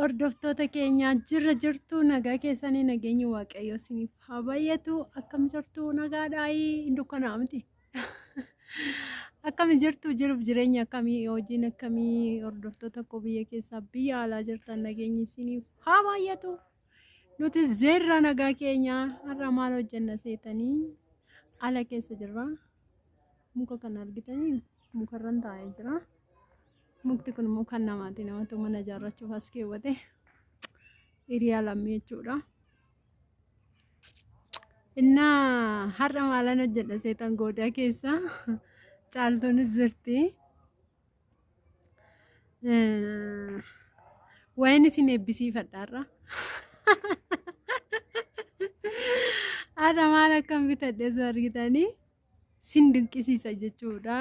hordoftoota keenya jirra jirtu nagaa keessanii nageenyi waaqayyo isiniif haa baay'atu. Akkam jirtu nagaadhaayi dukkanaa miti. Akkam jirtu jiruuf jireenya akkamii hojiin akkamii hordoftoota koo biyya keessaa biyya alaa jirtan nageenyi isiniif haa baay'atu. Nuti zeerra nagaa keenya har'a maal hojjenna seetanii ala keessa jirra. Muka kana argitanii mukarran taa'ee jira. Mukti kun immoo kan namaati. Namatu mana ijaarrachuuf as keewwate hiriyaa lammii jechuudha. Innaa har'a maalan hojjedha seetan goodaa keessa caaltuunis jirti. Wayin isin eebbisiifadha har'a. Har'a maal akkam bitadhe osoo argitanii sin dinqisiisa jechuudha.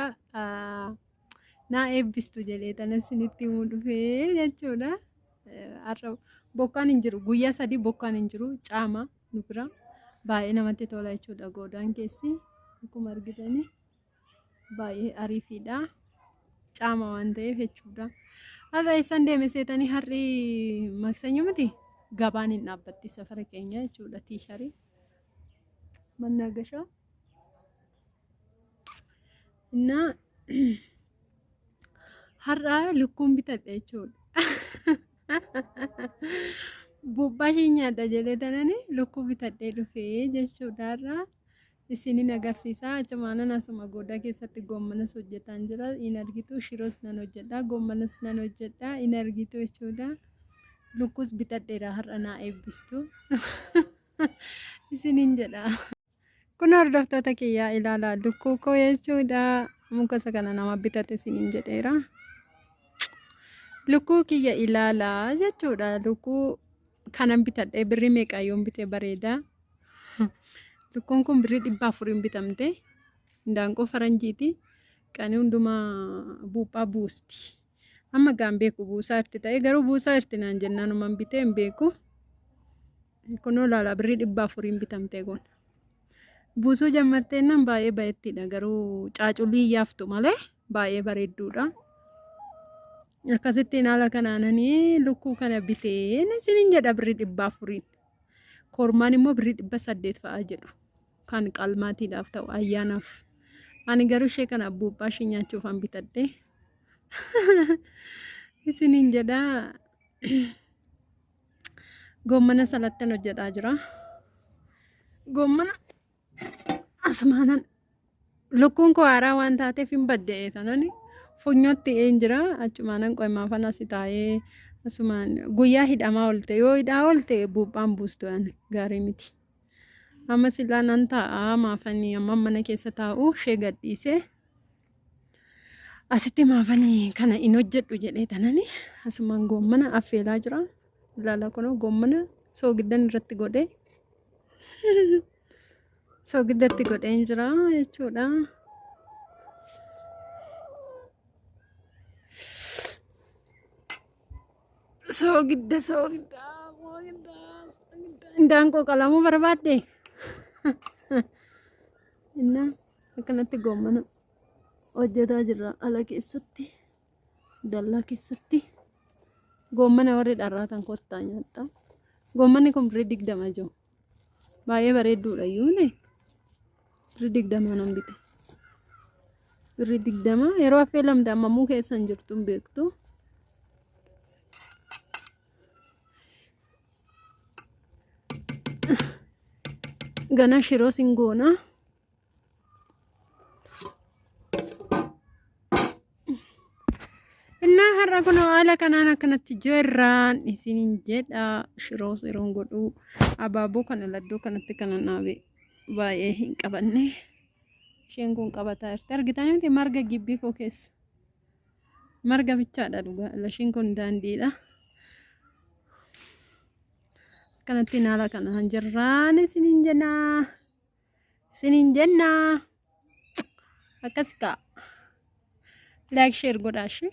Naa eebbistu jedhee tana isinitti himuu dhufee jechuudha. Har'a bokkaan hin jiru. Guyyaa sadii bokkaan hin jiru. Caama nu bira baay'ee namatti tola jechuudha. Goodaan keessi akkuma argitanii baay'ee ariifiidha. Caama waan ta'eef jechuudha. Har'a isaan deeme seetanii har'i maksanya miti gabaan hin dhaabbatti safara keenya jechuudha. Tiisharii mannaagashaa innaa har'a lukkuun bitadhe jechuudha. Bubbaa ishee nyaadha jedhee tanani lukkuu bitadhee dhufee jechuudha. Har'a isinin agarsiisa. Acumaanan asuma goodaa keessatti goommanas hojjetaan jira. In argitu shiroos nan hojjedha. Goommanas nan hojjedha. In argitu jechuudha. Lukkuus bitadheera har'a naa eebbistu. Isinin jedha. Kun hordoftoota kiyyaa ilaalaa lukkuu koo jechuudha. Muka isa kana nama bitate isinin jedheera. Lukkuu kiyya ilaalaa jechuudha. Lukkuu kanan bitadhee birrii meeqaayyoon bitee bareeda. Lukkuun kun birrii 400 bitamte. Indaanqoo faranjiiti. Qanii hundumaa buuphaa buusti. Amma gaan beeku buusaa irti ta'e garuu buusaa irti naan jennaan uman bitee hin beeku. Kunoo ilaalaa birrii 400 bitamte kun. Buusuu jammarteen nan baay'ee baay'ettidha garuu caaculii yaaftu malee baay'ee bareedduudha. Akkasittiin haala kanaananii lukkuu kana bitee isinin jedha birrii 400. Kormaan immoo birrii 800 fa'aa jedhu. Kan qalmaatiidhaaf ta'u ayyaanaaf. Ani garuu ishee kana buuphaa ishee nyaachuuf an bitadhe. Isinin jedha goommana salattan hojjetaa jira. Goommana asumaanan lukkuun koo haaraa waan taateef hin badde'e tanani. Funyootti een jira achumaanan qoymaafan asi taa'ee asumaan guyyaa hidhamaa oolte yoo hidhaa oolte buuphaan buustu gaarii miti. Amma silaa nan taa'aa maafanii amma mana keessa taa'u ishee gadhiise. Asitti maafanii kana hin hojjedhu jedhee tanani asumaan goommana affeelaa jira. Ilaala kunoo goommana soogiddan irratti godhee soogiddatti godheen jira jechuudha. Soogidda indaanqoo qalamuu barbaadde inna akkanatti goommana hojjetaa jirra ala keessatti dallaa keessatti goommana warri dharraatan kottaa nyaadha. Goommanni kun birrii 20 jiru. Baay'ee bareedduudha iyyuune birrii 20 nan bite. Birrii 20 yeroo affeelamte ammamuu keessan jirtu hin beektu. Gana shiroo singoona. Innaa har'a kun haala kanaan akkanatti jirraan isinin jedha. Shiroo siroon godhuu abaaboo kana laddoo kanatti kana naabe baay'ee hin qabanne. Isheen kun qabataa jirti. Argitanii miti marga gibbii koo keessa. Marga bichaadha dhugaa. Lashiin kun daandiidha. Kanatti haala kanaan jirraan isinin jenna. Isinin jenna. Akkas kaa. Like share godhaashi.